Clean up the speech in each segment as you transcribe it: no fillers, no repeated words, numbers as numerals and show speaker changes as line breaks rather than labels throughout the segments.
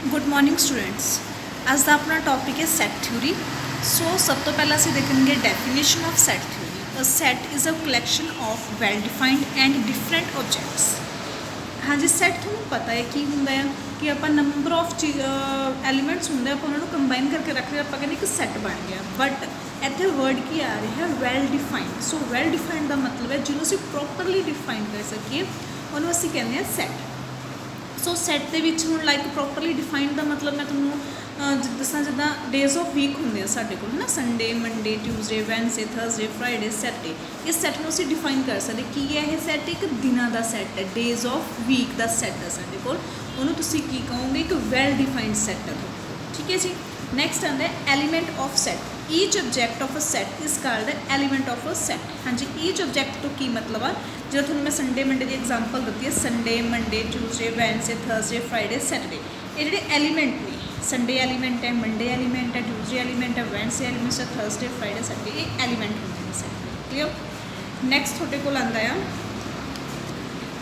Good morning students. आज का अपना टॉपिक है सैट थ्योरी। सो सब तो पहला असीं देखेंगे definition of set theory. A set is a collection of well defined and different objects. हाँ जी, सैट तुहानूं पता है की हुंदा है कि आप नंबर ऑफ एलीमेंट्स होंगे आप उन्होंने कंबाइन करके रख रहे, आप कहते एक सैट बन गया। बट इत्थे वर्ड की आ रहा है वैल डिफाइंड। सो वैल डिफाइंड का मतलब है जिन्होंने असीं प्रॉपरली डिफाइन कर सकीए उन्होंने असीं कहते हैं सैट। सो सैट के हूँ लाइक प्रॉपरली डिफाइंड का मतलब मैं तुम्हें दसा जिदा डेज ऑफ वीक होंगे साढ़े को है ना, Sunday Monday Tuesday Wednesday Thursday Friday Saturday. इस सैट में असीं डिफाइन कर सकते की है यह सैट एक दिनों का सैट है, डेज ऑफ वीक का सैट है साढ़े को, उन्होंने तुसीं की कहोगे एक वैल डिफाइंड सैट है। ठीक है जी। नैक्सट आता है element of set. Each object of a set is called element of a set. हाँ जी, ईच ऑब्जैक्ट तो की मतलब आ जो थोड़ा मैं संडे मंडे की एग्जाम्पल दी है, Sunday Monday Tuesday Wednesday Thursday Friday Saturday, ये जो एलीमेंट ने संडे एलीमेंट है, मंडे एलीमेंट है, ट्यूजडे एलीमेंट है, वैनसडे एलीमेंट है, थर्सडे फ्राइडे सैटरडे, ये एलीमेंट होंगे हैं सैट। क्लियर। नैक्सट थोड़े को आता है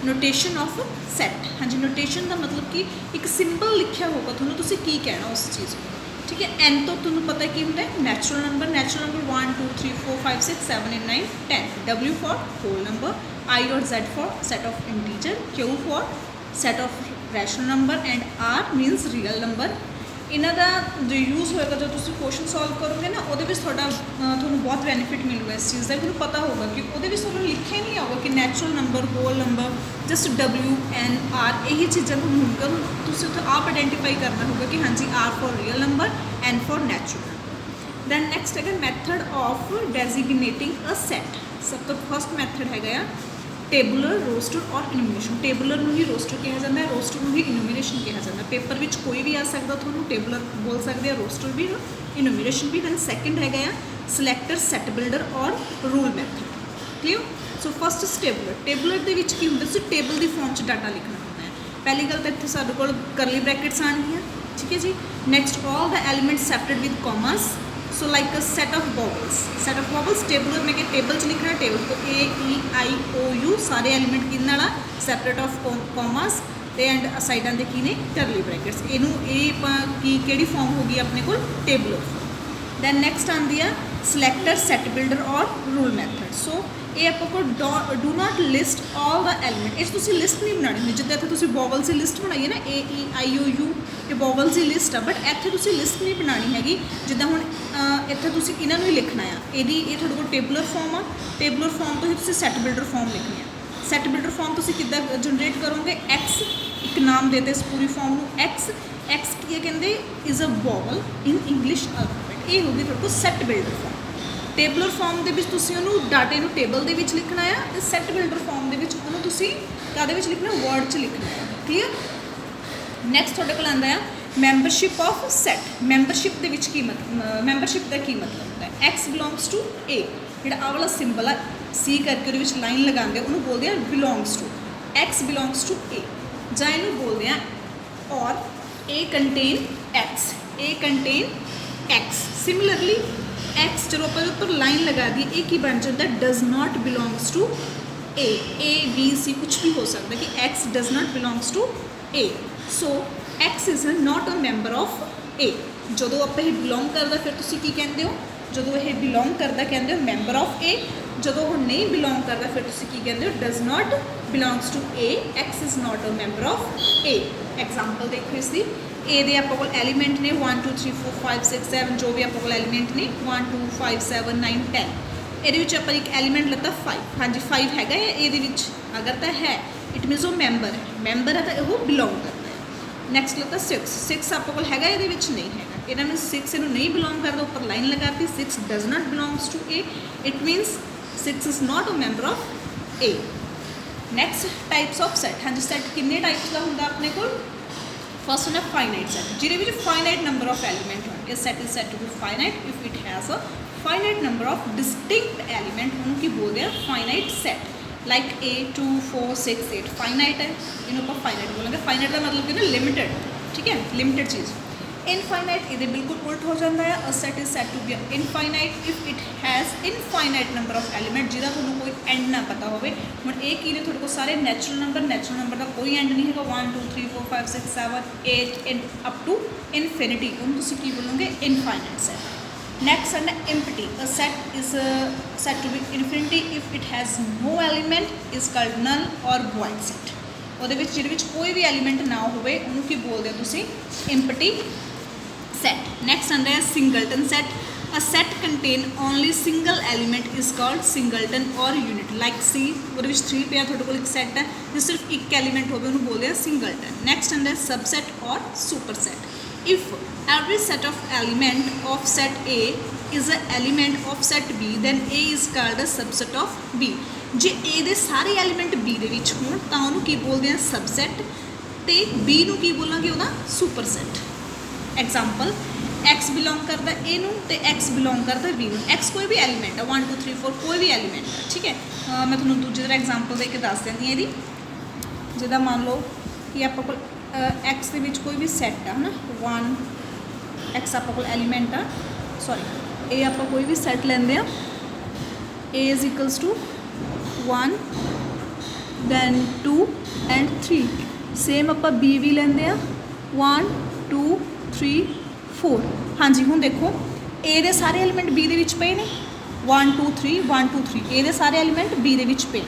नोटेशन ऑफ सैट। हाँ जी, नोटेशन का मतलब कि एक सिंबल लिखा होगा थोड़ा तुसीं की कहना उस चीज़ को। ठीक है। एन तो तुम्हें पता है कि होंगे natural number 1 2 3 4 5 6 7 8 9 10। W for whole number, I और Z for set of integer, Q for set of rational number and R means real number. इन्हों का जो यूज़ होएगा जो तुम क्वेश्चन सॉल्व करोगे ना, वो बहुत बेनीफिट मिलेगा इस चीज़ का। तुम्हें पता होगा कि वो लिखे नहीं होगा कि natural number whole number just W N R यही चीज़ा होगा, तो आप आइडेंटिफाई करना होगा कि हाँ जी R for real number N for natural. Then next है method of designating a set. सब तो फर्स्ट मैथड है टेबुलर रोस्टर और इनूमिनेशन। टेबुलर ही रोस्टर कहा जाता है, रोस्टर ही इनूमिनेशन कहा जाता है। पेपर में कोई भी आ सकता थोड़ा टेबुलर बोल सकते हैं, रोस्टर भी इनूमिनेशन भी। दैन सैकेंड है सिलेक्टर सैट बिल्डर और rule method. Clear. So first tabular. Tabular के की होंगे टेबल की फॉर्म च डाटा लिखना होता है। पहली गल तो इतने साढ़े को करली ब्रैकेट्स आएगियाँ। ठीक है जी। Next all the elements separate with commas. So like a set of vowels. Set of vowels table में टेबल च लिखना, टेबल को ए ई आई ओ यू सारे एलीमेंट किन वाला सैपरेट ऑफ कॉमर्स एंड साइडों के की ने करली ब्रैकेट्स। इनू कि फॉर्म होगी अपने को टेबुलर फॉर्म। दैन नैक्सट आती है सिलेक्टर सैट बिल्डर और रूल मैथड। सो ये आपको do not list all the element, इस लिस्ट नहीं बनानी हुई जिदा इतने वॉवल्स की लिस्ट बनाई है ना ए ई आई ओ यू, ये वॉवल्स की लिस्ट है। बट इतने लिस्ट नहीं बनानी हैगी जिदा हूँ इतने इन्हों ही लिखना है। ये थोड़े को टेबुलर फॉर्म आ, टेबुलर फॉर्म तो ही सैट बिल्डर फॉर्म लिखनी है। सैट बिल्डर फॉर्म तुम कि जनरेट करोगे एक्स एक नाम देते इस पूरी फॉर्म को एक्स। एक्स की कहते is a vowel in English alphabet. ये होगी थोड़े को set builder form. Tabular form के डाटे टेबल के लिखना है, तो सैट बिल्डर फॉर्म के लिखना वर्ड च लिखना है। क्लीयर। नैक्सट थोड़े को आता है मैंबरशिप ऑफ सैट। मैंबरशिप के मैंबरशिप का की मतलब होता है एक्स बिलोंग्स टू ए, जो आ वाला सिंबल है सी करके वो लाइन लगाते उन्होंने बोलते हैं belongs to, X belongs to A. जां इनू बोलते हैं और A contain X, A contain X. Similarly X जो आप उपर लाइन लगा दी ये की बन जाता है does not belongs to A B C कुछ भी हो सकता है कि X does not belongs to A. So X is not a member of A. जो आप ये बिलोंग करता फिर तुम की कहते हो, जो ये बिलोंग करता कहते हो मैंबर ऑफ ए, जो वो नहीं बिलोंग करता फिर तुम की कहते हो does not belongs to A, X is not a member of A. Example देखो इसकी ए दे आप एलीमेंट ने 1 2 3 4 5 6 7 जो भी आप एलीमेंट ने 1 2 5 7 9 10। ये आप एक एलीमेंट लेता 5। हाँ जी 5 है ये अगर तो है इट मीनस वो मैंबर है, मैंबर है तो वो बिलोंग करता है। नैक्सट लेता 6। 6 आप है ये नहीं है, इन्होंने मीन 6 इनू नहीं बिलोंग करता, ऊपर लाइन लगाती 6 does not belongs to A, it means 6 is not a member of A. Next types of set. हाँ जी सैट किन्ने टाइप्स का होंगे अपने को। फर्स्ट होना फाइनाइट सैट जिसे फाइनाइट नंबर ऑफ एलीमेंट हो। Set is said to be finite if it has a finite number of distinct element, उनकी बोलते हैं फाइनाइट सैट। लाइक 8 2 4 6 8 फाइनाइट है, इन्होंने फाइनाइट बोलेंगे। फाइनाइट का मतलब कि ना लिमिटेड। ठीक है, लिमिटेड चीज़। इनफाइनाइट ये बिल्कुल उल्ट हो जाता है। A set is said to be infinite if it has infinite number of element जिहदा तुहानूं कोई एंड ना पता होवे। हुण ये की ने तुहाडे कोल सारे नैचुरल नंबर का कोई एंड नहीं है 1 2 3 4 5 6 7 8 एंड अप टू इनफिनिटी उन्होंने तुसीं की बोलोगे इनफाइनाइट सैट। नैक्सट है empty. A set is said to be infinity if it has no element is called null और वॉइड सैट। ਉਹਦੇ ਵਿੱਚ ਜਿਹਦੇ ਵਿੱਚ ਕੋਈ ਵੀ ਐਲੀਮੈਂਟ ਨਾ ਹੋਵੇ ਉਹਨੂੰ ਕੀ ਬੋਲਦੇ ਹੋ ਤੁਸੀਂ ਇੰਪਟੀ ਸੈਟ। ਨੈਕਸਟ ਆਉਂਦਾ ਹੈ singleton set. A set contain only single element is called singleton or unit. Like ਸੀ ਉਹਦੇ ਵਿੱਚ 3 ਪਿਆ ਤੁਹਾਡੇ ਕੋਲ ਇੱਕ ਸੈਟ ਹੈ ਜੇ ਸਿਰਫ ਇੱਕ ਐਲੀਮੈਂਟ ਹੋਵੇ ਉਹਨੂੰ ਬੋਲਦੇ ਆ ਸਿੰਗਲਟਨ। ਨੈਕਸਟ ਆਉਂਦਾ ਹੈ ਸਬਸੈਟ ਔਰ super set. If every set of element of set A is an element of set B then A is called a subset of B। ਜੇ A ਦੇ ਸਾਰੇ ਐਲੀਮੈਂਟ B ਦੇ ਵਿੱਚ ਹੋਣ ਤਾਂ ਉਹਨੂੰ ਕੀ ਬੋਲਦੇ ਆ ਸਬਸੈਟ ਤੇ B ਨੂੰ ਕੀ ਬੋਲਾਂਗੇ ਉਹਦਾ super set. Example X belong ਕਰਦਾ A ਨੂੰ ਤੇ X ਬਿਲੋਂਗ ਕਰਦਾ B ਨੂੰ। X ਕੋਈ ਵੀ ਐਲੀਮੈਂਟ ਹੈ 1 2 3 4 ਕੋਈ ਵੀ ਐਲੀਮੈਂਟ ਹੈ ਠੀਕ ਹੈ। ਮੈਂ ਤੁਹਾਨੂੰ ਦੂਜੀ ਤਰ੍ਹਾਂ ਐਗਜ਼ਾਮਪਲ ਦੇ ਕੇ ਦੱਸ ਦਿੰਦੀ ਹਾਂ ਇਹਦੀ। ਜਿੱਦਾਂ ਮੰਨ ਲਓ ਕਿ ਆਪਾਂ ਕੋਲ X ਦੇ ਵਿੱਚ ਕੋਈ ਵੀ ਸੈੱਟ ਆ ਹੈ ਨਾ 1 X ਆਪਾਂ ਕੋਲ ਐਲੀਮੈਂਟ ਆ ਸੌਰੀ A ਆਪਾਂ ਕੋਈ ਵੀ ਸੈੱਟ ਲੈਂਦੇ ਆ A is equals to 1 then 2 and 3 same ਆਪਾਂ B ਵੀ ਲੈਂਦੇ ਆ 1 2 3 4। ਹਾਂਜੀ ਹੁਣ ਦੇਖੋ A ਦੇ ਸਾਰੇ ਐਲੀਮੈਂਟ B ਦੇ ਵਿੱਚ ਪਏ ਨੇ 1 2 3 1 2 3 A ਦੇ ਸਾਰੇ ਐਲੀਮੈਂਟ B ਦੇ ਵਿੱਚ ਪਏ।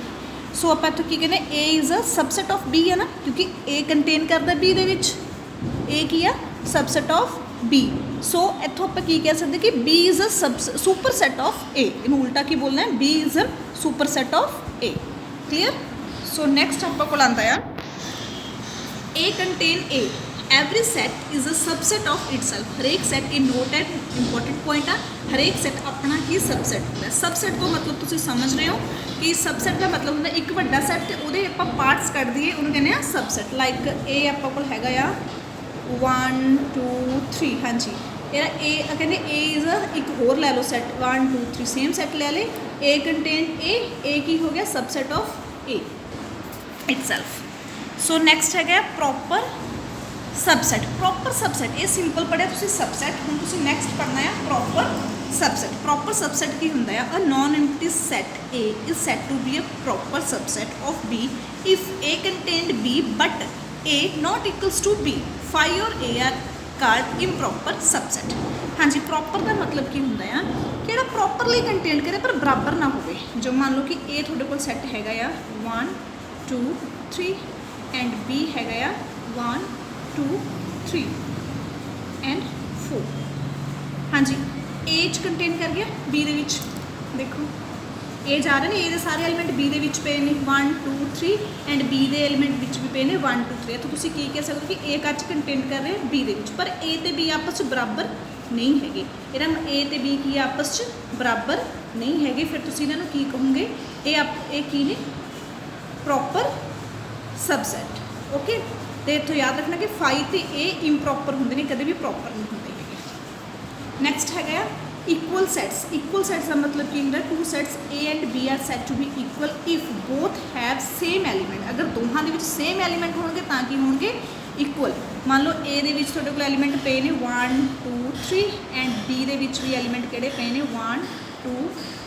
ਸੋ ਆਪਾਂ ਇੱਥੋਂ ਕੀ ਕਹਿੰਦੇ A is a subset of B ਹੈ ਨਾ ਕਿਉਂਕਿ A ਕੰਟੇਨ ਕਰਦਾ B ਦੇ ਵਿੱਚ A ਕੀ ਆ ਸਬਸੈਟ ਆਫ B। ਸੋ ਇੱਥੋਂ ਆਪਾਂ ਕੀ ਕਹਿ ਸਕਦੇ ਕਿ B is a superset of A। ਇਹਨੂੰ ਉਲਟਾ ਕੀ ਬੋਲਣਾ ਹੈ B is a superset of A। Clear. So next ਆਪਾਂ ਕੋਲ ਆਉਂਦਾ ਆ A contain A every set is a subset of itself. ਹਰੇਕ ਸੈਟ ਇਹ ਨੋਟ ਹੈ ਇੰਪੋਰਟੈਂਟ ਪੁਆਇੰਟ ਆ ਹਰੇਕ ਸੈਟ ਆਪਣਾ ਕੀ ਸਬਸੈਟ ਹੁੰਦਾ। ਸਬਸੈਟ ਤੋਂ ਮਤਲਬ ਤੁਸੀਂ ਸਮਝ ਰਹੇ ਹੋ ਕਿ ਸਬਸੈਟ ਦਾ ਮਤਲਬ ਹੁੰਦਾ ਇੱਕ ਵੱਡਾ ਸੈਟ ਤੇ ਉਹਦੇ ਆਪਾਂ ਪਾਰਟਸ ਕੱਢ ਦਈਏ ਉਹਨੂੰ ਕਹਿੰਦੇ ਆ ਸਬਸੈਟ। ਲਾਈਕ A ਆਪਾਂ ਕੋਲ ਹੈਗਾ ਆ 1 2 3 ਹਾਂਜੀ ਇਹਦਾ A ਕਹਿੰਦੇ A ਇਜ਼ ਇੱਕ ਹੋਰ ਲੈ ਲਓ ਸੈਟ 1 2 3 ਸੇਮ ਸੈਟ ਲੈ ਲੇ A ਕੰਟੇਨ A ਕੀ ਹੋ ਗਿਆ subset of A itself. So next ਹੈਗਾ ਪ੍ਰੋਪਰ ਸਬਸੈਟ। ਪ੍ਰੋਪਰ ਸਬਸੈਟ ਇਹ ਸਿੰਪਲ ਪੜ੍ਹਿਆ ਤੁਸੀਂ ਸਬਸੈਟ। ਹੁਣ ਤੁਸੀਂ ਨੈਕਸਟ ਪੜ੍ਹਨਾ ਆ ਪ੍ਰੋਪਰ ਸਬਸੈਟ। ਪ੍ਰੋਪਰ ਸਬਸੈਟ ਕੀ ਹੁੰਦਾ ਆ a non empty set A is said to be a proper subset of B if A contained B but A not equals to B phi और A are called improper subset। हाँ जी proper का मतलब की होंदा है कि ਜਿਹੜਾ properly contain ਕਰੇ ਪਰ ਬਰਾਬਰ ਨਾ ਹੋਵੇ। ਜੋ ਮੰਨ ਲਓ ਕਿ A ਤੁਹਾਡੇ ਕੋਲ ਸੈੱਟ ਹੈਗਾ ਆ 1 2 3 ਐਂਡ B ਹੈਗਾ ਆ 1 2 3 ਐਂਡ 4। हाँ जी A ਚ ਕੰਟੇਨ ਕਰ ਗਿਆ B ਦੇ ਵਿੱਚ ਦੇਖੋ A ਜਾ ਰਹੇ ਨੇ A ਦੇ ਸਾਰੇ ਐਲੀਮੈਂਟ B ਦੇ ਵਿੱਚ ਪਏ ਨੇ 1 2 3 ਐਂਡ B ਦੇ ਐਲੀਮੈਂਟ ਵਿੱਚ ਵੀ ਪਏ ਨੇ 1 2 3। ਤਾਂ ਤੁਸੀਂ ਕੀ ਕਹਿ ਸਕਦੇ ਹੋ ਕਿ A ਕੱਚ ਕੰਟੇਨ ਕਰ ਰਹੇ B ਦੇ ਵਿੱਚ ਪਰ A ਤੇ B ਆਪਸ 'ਚ ਬਰਾਬਰ ਨਹੀਂ ਹੈਗੇ। ਇਹਦਾ A ਤੇ B ਕੀ ਆਪਸ 'ਚ ਬਰਾਬਰ ਨਹੀਂ ਹੈਗੇ ਫਿਰ ਤੁਸੀਂ ਇਹਨਾਂ ਨੂੰ ਕੀ ਕਹੋਗੇ ਇਹ ਕੀ ਨੇ ਪ੍ਰੋਪਰ ਸਬਸੈਟ। ਓਕੇ ਤੇ ਇੱਥੋਂ ਯਾਦ ਰੱਖਣਾ ਕਿ ਫਾਈ ਤੇ A ਇੰਪ੍ਰੋਪਰ ਹੁੰਦੇ ਨੇ ਕਦੇ ਵੀ ਪ੍ਰੋਪਰ ਨਹੀਂ ਹੁੰਦੇ ਹੈਗੇ। ਨੈਕਸਟ ਹੈਗਾ इक्वल सैट्स का मतलब की होंगे two sets A and B are said to be equal if both have same element. अगर दोहां दे विच सेम एलीमेंट होंगे तां की होंगे इक्वल। मान लो A दे विच तुहाडे कोल एलीमेंट पे ने 1 2 3 एंड B दे विच भी एलीमेंट किहड़े पे ने 1 2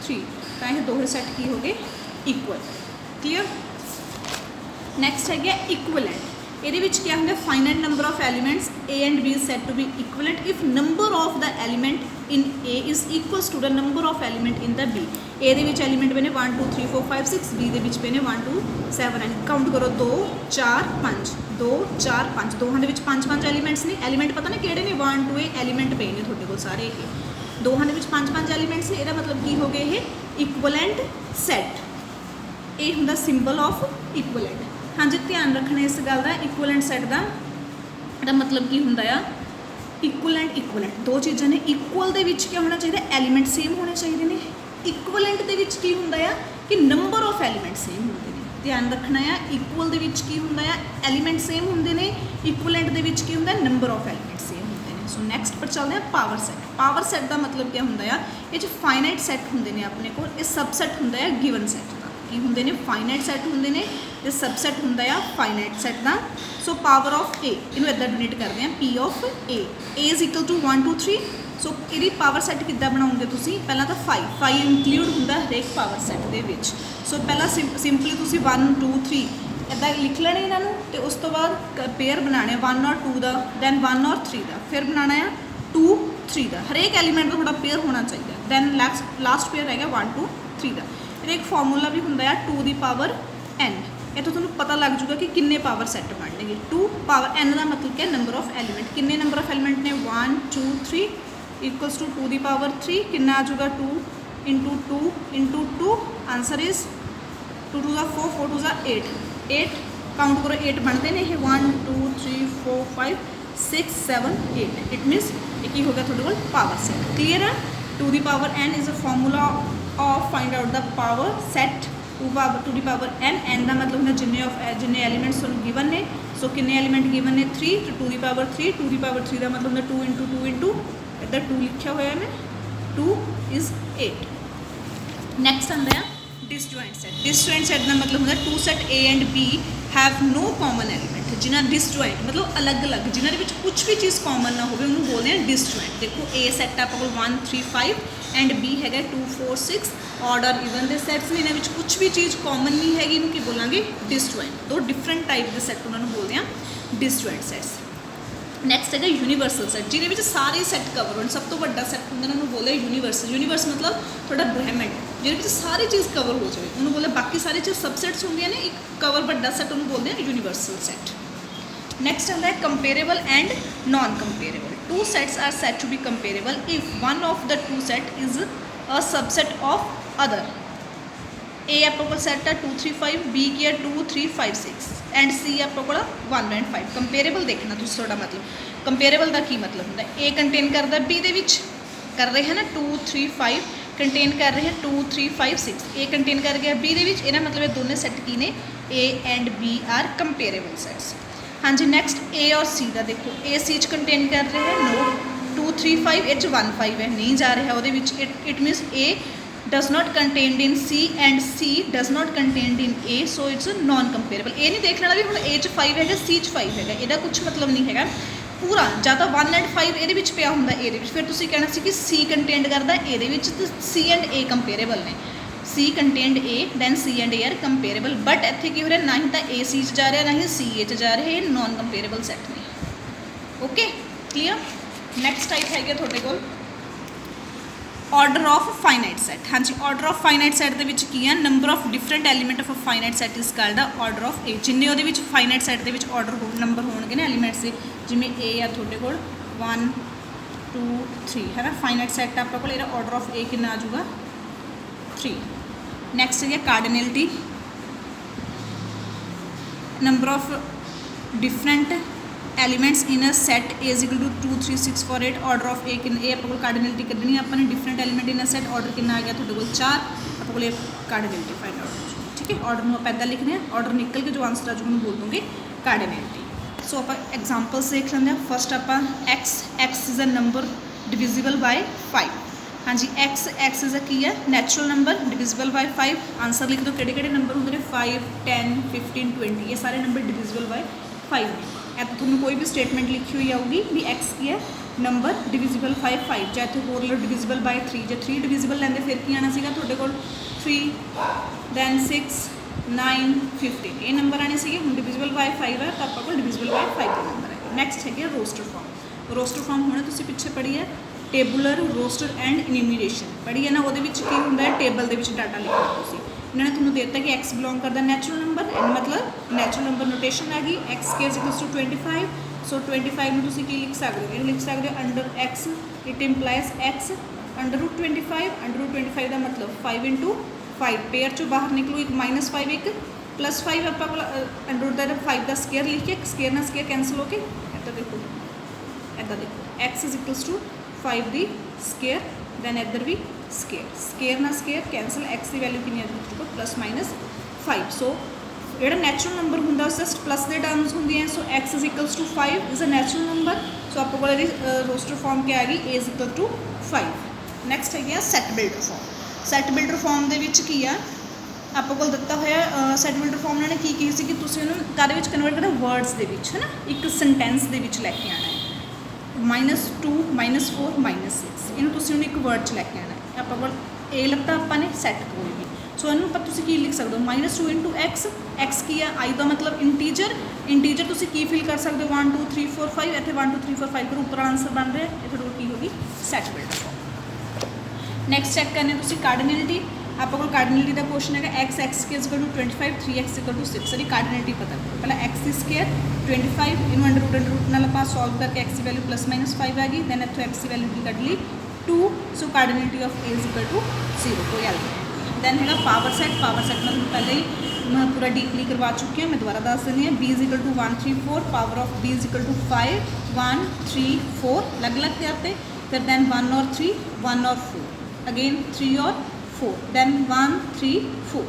3 तां ये दोहे सैट की हो गए इक्वल। क्लीयर। नैक्सट है गया इक्वलेंट। ਇਹਦੇ ਵਿੱਚ ਕੀ ਹੁੰਦਾ finite number of elements A and B is said to be equivalent if number of the element in A is equals to the number of element in the B। A ਦੇ ਵਿੱਚ element ਪਏ ਨੇ 1 2 3 4 5 6 B ਦੇ ਵਿੱਚ ਪਏ ਨੇ 1 2 7 and count ਕਰੋ 2 4 5 2 4 5 ਦੋਹਾਂ ਦੇ ਵਿੱਚ 5 ਐਲੀਮੈਂਟਸ ਨੇ। ਐਲੀਮੈਂਟ ਪਤਾ ਨੇ ਕਿਹੜੇ ਨੇ 1 2 ਇਹ ਐਲੀਮੈਂਟ ਪਏ ਨੇ ਤੁਹਾਡੇ ਕੋਲ ਸਾਰੇ ਇਹ ਦੋਹਾਂ ਦੇ ਵਿੱਚ 5 ਐਲੀਮੈਂਟਸ ਨੇ। ਇਹਦਾ ਮਤਲਬ ਕੀ ਹੋ ਗਏ ਇਹ ਇਕੁਇਵਲੈਂਟ ਸੈਟ। ਇਹ ਹੁੰਦਾ ਸਿੰਬਲ ਆਫ ਇਕੁਇਵਲੈਂਟ। हाँ जी ध्यान रखना इस गल का इक्वलेंट सैट का मतलब की होंदा आ इक्वलेंट दो चीज़ां ने। इक्वल दे विच क्या होना चाहिए एलीमेंट सेम होने चाहिए ने। इक्वलेंट दे विच की होंदा आ कि नंबर ऑफ एलीमेंट सेम होंदे ने। ध्यान रखना है इक्वल दे विच की होंदा आ एलीमेंट सेम होंदे ने इक्वलेंट दे विच की होंदा नंबर ऑफ एलीमेंट सेम होंदे ने। सो नैक्सट पर चलते हैं पावर सैट। पावर सैट का मतलब क्या होंदा आ ये फाइनाइट सैट होंदे ने अपने कोल। ये सबसैट होंदा है गिवन सैट का। की हुंदे ने फाइनाइट सैट हुंदे ने ते सबसैट हुंदा आ फाइनाइट सैट दा। सो पावर ऑफ ए इनू इदां डिनोट करते हैं P of A is equal to 1 2 3। So इहदी पावर सैट किद्दां बनाओगे तुसीं, पहलां तां 5 इंक्लूड हुंदा हरेक पावर सैट दे विच। सो पहलां सिंपली तुसीं 1 2 3 इदां लिख लेने इन्हां नूं ते उस तो बाद पेयर बनाने 1 और 2 दा, दैन 1 और 3 दा, फिर बनाना है 2 3 दा। हरेक एलीमेंट का थोड़ा पेयर होना चाहिए। दैन लास्ट पेयर है 1 2 3 दा। फिर एक फॉर्मूला भी होंदा है 2 दी पावर n। ये तो तुहानूं पता लग जूगा कि किन्ने पावर सैट बनणगे। 2 पावर n का मतलब क्या, नंबर ऑफ एलीमेंट। किन्ने नंबर ऑफ एलीमेंट ने 1 2 3 इक्वल्स टू 2 दी पावर 3 किन्ना आ जाऊगा 2 इंटू 2 आंसर इज 2 2 4 4 2 8 8 काउंट करो 8 बनते हैं ये 1 2 3 4 5 6 7 8। इट मीनस एक ही हो गया थोड़े को पावर सेट। क्लीयर है। 2 the power n is a formula of find out the power set 2 the power n का मतलब होंगे जिन्ने एलीमेंट्स गिवन ने। सो किन्ने एलीमेंट गिवन ने 3 तो 2 दी पावर 3 2 दी पावर 3 का मतलब होंगे 2 इंटू 2 इंटू इधर 2 लिखा हुआ है मैं 2 इज 8। नैक्सट आंदा है डिसजॉइंट सैट। डिसजॉइंट सैट का मतलब होंगे 2 set A and B have no common element. जिन्हें डिसजॉइंट मतलब अलग अलग जिन्होंने कुछ भी चीज़ कॉमन ना हो उन्होंने बोलते हैं डिसजॉइंट। देखो ए सैट आप 1 3 5 एंड बी है 2 4 6 ऑर्डर इवन के सैट्स ने इन्होंने कुछ भी चीज़ कॉमन नहीं हैगी, इन्हों की बोलेंगे डिसजॉइंट। दो डिफरेंट टाइप के सैट उन्होंने बोलते हैं डिसजॉइंट सैट्स। नैक्सट है यूनीवर्सल सैट जिन्हें सारे सैट कवर हो। सब तो बड़ा सैट होंगे उन्होंने बोले यूनीवर्सल। यूनीवर्स मतलब थोड़ा ब्रह्मंड जिन्हें सारी चीज़ कवर हो जाए उन्होंने बोले। बाकी सारी चीज़ सबसैट्स होंगे ने एक कवर बड़ा सैट उन्होंने बोलते हैं यूनीवर्सल सैट। नैक्सट आता है comparable and non comparable. 2 sets are set to be comparable if one of the 2 set is a subset of other. ए आपको सैट है 2 3 5 बी की है 2 3 5 6 एंड सी आपको 1 1 5। कंपेरेबल देखना तुम थोड़ा मतलब कंपेरेबल का की मतलब होंगे ए कंटेन करता बी दे विच कर रहे हैं ना 2 3 5 कंटेन कर रहे हैं 2 3 5 6 ए कंटेन कर गया बी दे विच। इहदा मतलब ये दोनों सैट की ने A and B are comparable sets. हाँ जी नैक्सट ए और सी का देखो ए सी च कंटेन कर रहे हैं नो 2 3 5 इच 1 5 है नहीं जा रहा वो it means A does not contained in C and C does not contained in A. So it's non comparable. ये नहीं देख लेना भी हम ए च 5 है सी च 5 है यदा कुछ मतलब नहीं है पूरा ਜਾਂ ਤਾਂ 1 एंड 5 ये पिया होंगे ए फिर तुम कहना सी कि सी कंटेंड करता ये सी एंड ए कंपेरेबल ने। C contained A then C and A are comparable. But इतने की हो रहा ना ही तो ए सी जा रहा ना ही सी ए जा रहा, ये नॉन कंपेरेबल सैट ने। Okay clear. नैक्सट टाइप है थोड़े को ऑर्डर ऑफ फाइनाइट सैट। हाँ जी ऑर्डर ऑफ फाइनाइट सैट के की है number of different element of a finite set is called order of A. जिन्ने वो फाइनाइट सैट के ऑर्डर नंबर होंगे ना एलीमेंट्स से जिमें ए आ थोड़े को 1 2 3 है ना फाइनाइट सैट आप ऑर्डर ऑफ ए कितना आ जाऊगा 3। नैक्सट है cardinality number of different elements in a set A is equal to 2 3 6 4 8 order of A किन आप कार्डिनलिटी कढ़नी अपने different element in a set order कितना आ गया थोड़े को 4 आपको कार्डिनलिटी फाइंड आउट। ठीक है ऑर्डर में आप इदा लिखने ऑर्डर निकल के जो आंसर आ जाऊगा बोल दूँगी कार्डिनलिटी। सो आप एग्जाम्पल्स देख लेंगे। फर्स्ट आप x is a number divisible by 5। हाँ जी एक्स इज़ अ की है natural number divisible by 5। Answer लिख दो कि नंबर होंगे 5 10 15 20 ये सारे नंबर डिविजिबल बाय 5 ने। तो थोड़ा कोई भी स्टेटमेंट लिखी हुई आऊगी भी एक्स की है नंबर डिविजिबल 5 5 चाहे तो होर लो डिविजिबल बाय 3 जो 3 डिविजिबल लेंगे फिर की आना सीगा थोड़े को 3 दैन 6 9 15 ये नंबर आने से हम डिविजिबल बाय 5 है तो आपको डिविजिबल बाय 5 का नंबर है। नैक्सट है रोस्टर फॉर्म। रोस्टर फॉर्म होने तुम पिछे पढ़ी है टेबुलर रोस्टर एंड इन्यूमरेशन पढ़ी है ना वो होंगे टेबल के डाटा लिखना तुम इन्होंने थोड़ा देता कि एक्स बिलोंग करता नैचुरल नंबर एंड मतलब नैचुरल नंबर नोटेशन आ गई X square equals to 25। So 25 में तुम लिख सकते हो लिख सकते हो under X it implies X under root 25 under root 25 का मतलब 5 इंटू 5 पेयर चो बाहर निकलो एक -5 एक +5 आप अंडर रूट का 5 का स्केयर लिख के स्केयर ना स्केयर कैंसल होके इधर देखो एक्स इज इक्वल्स टू 5 दी स्केयर दैन इधर भी स्केयर ना स्केयर कैंसल एक्स की वैल्यू कितनी है +-5। सो जो नैचुरल नंबर होंगे जस्ट प्लस के टर्म्स होंगे। So X is equals to 5 is a natural number. So आपको रोस्टर फॉर्म क्या आ गई A is equal to 5। Next है set builder form. Set builder form के की है ਆਪਾਂ ਕੋਲ ਦਿੱਤਾ ਹੋਇਆ ਸੈਟ ਬਿਲਡਰ ਫਾਰਮੂਲਾ ਨੇ ਕੀ ਸੀ ਕਿ ਤੁਸੀਂ ਉਹਨੂੰ ਕਾਹਦੇ ਵਿੱਚ ਕਨਵਰਟ ਕਰਨਾ, ਵਰਡਸ ਦੇ ਵਿੱਚ, ਹੈ ਨਾ, ਇੱਕ ਸੈਂਟੈਂਸ ਦੇ ਵਿੱਚ ਲੈ ਕੇ ਆਉਣਾ ਹੈ। -2 -4 -6 ਇਹਨੂੰ ਤੁਸੀਂ ਉਹਨੂੰ ਇੱਕ ਵਰਡ 'ਚ ਲੈ ਕੇ ਆਉਣਾ ਹੈ। ਆਪਾਂ ਕੋਲ ਇਹ ਲੱਤਾ ਆਪਾਂ ਨੇ ਸੈੱਟ ਕੋਈ ਵੀ, ਸੋ ਇਹਨੂੰ ਪਰ ਤੁਸੀਂ ਕੀ ਲਿਖ ਸਕਦੇ ਹੋ, -2 × x, x ਕੀ ਹੈ, i ਦਾ ਮਤਲਬ ਇੰਟੀਜਰ, ਇੰਟੀਜਰ ਤੁਸੀਂ ਕੀ ਫਿਲ ਕਰ ਸਕਦੇ ਹੋ 1 2 3 4 5, ਇੱਥੇ 1 2 3 4 5 ਕਰੋ, ਉੱਪਰ ਆਨਸਰ ਬਣ ਰਿਹਾ, ਇਹ ਤੁਹਾਡੀ ਕੀ ਹੋਗੀ set builder form. Next check ਕਰਨੇ ਤੁਸੀਂ ਕਾਰਡੀਨੈਲਿਟੀ। ਆਪਾਂ ਕੋਲ ਕਾਰਡੀਨੈਲਿਟੀ ਦਾ ਕੁਐਸਚਨ ਹੈਗਾ x = 25 3x = 6, ਸਾਡੀ ਕਾਰਡੀਨੈਲਿਟੀ ਪਤਾ ਕਰੋ। ਪਹਿਲਾਂ x ਦੀ ਸਕੁਅਰ 25, ਇਹਨੂੰ ਅੰਡਰ ਰੂਟ ਨਾਲ ਆਪਾਂ ਸੋਲਵ ਕਰਕੇ x ਦੀ ਵੈਲਿਊ +-5 ਆ ਗਈ, ਦੈਨ ਇੱਥੋਂ x ਦੀ ਵੈਲਿਊ ਕੀ ਕੱਢ ਲਈ 2, ਸੋ ਕਾਰਡੀਨੈਲਿਟੀ ਆਫ a = 0, ਕੋਈ ਹੱਲ ਨਹੀਂ। ਦੈਨ ਹੈਗਾ ਪਾਵਰ ਸੈਟ। ਪਾਵਰ ਸੈਟ ਮੈਂ ਤੁਹਾਨੂੰ ਪਹਿਲਾਂ ਹੀ ਮੈਂ ਪੂਰਾ ਡੀਪਲੀ ਕਰਵਾ ਚੁੱਕੀ ਹਾਂ, ਮੈਂ ਦੁਬਾਰਾ ਦੱਸ ਦਿੰਦੀ ਹਾਂ। b = 1 3 4, ਪਾਵਰ ਆਫ b = 5 1 3 4 अलग-अलग तौर पे, फिर then 1 और 3 1 और 4, अगेन 3 और 4, then 1 3 4।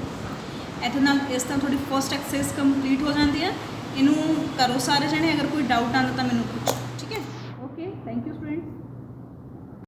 ਇਹਦੇ ਨਾਲ ਇਸ ਤਰ੍ਹਾਂ ਤੁਹਾਡੀ ਫਸਟ ਐਕਸਰਸਾਈਜ਼ ਕੰਪਲੀਟ ਹੋ ਜਾਂਦੀ ਹੈ। ਇਹਨੂੰ ਕਰੋ ਸਾਰੇ ਜਣੇ, ਅਗਰ ਕੋਈ ਡਾਊਟ ਆਉਂਦਾ ਤਾਂ ਮੈਨੂੰ ਪੁੱਛੋ।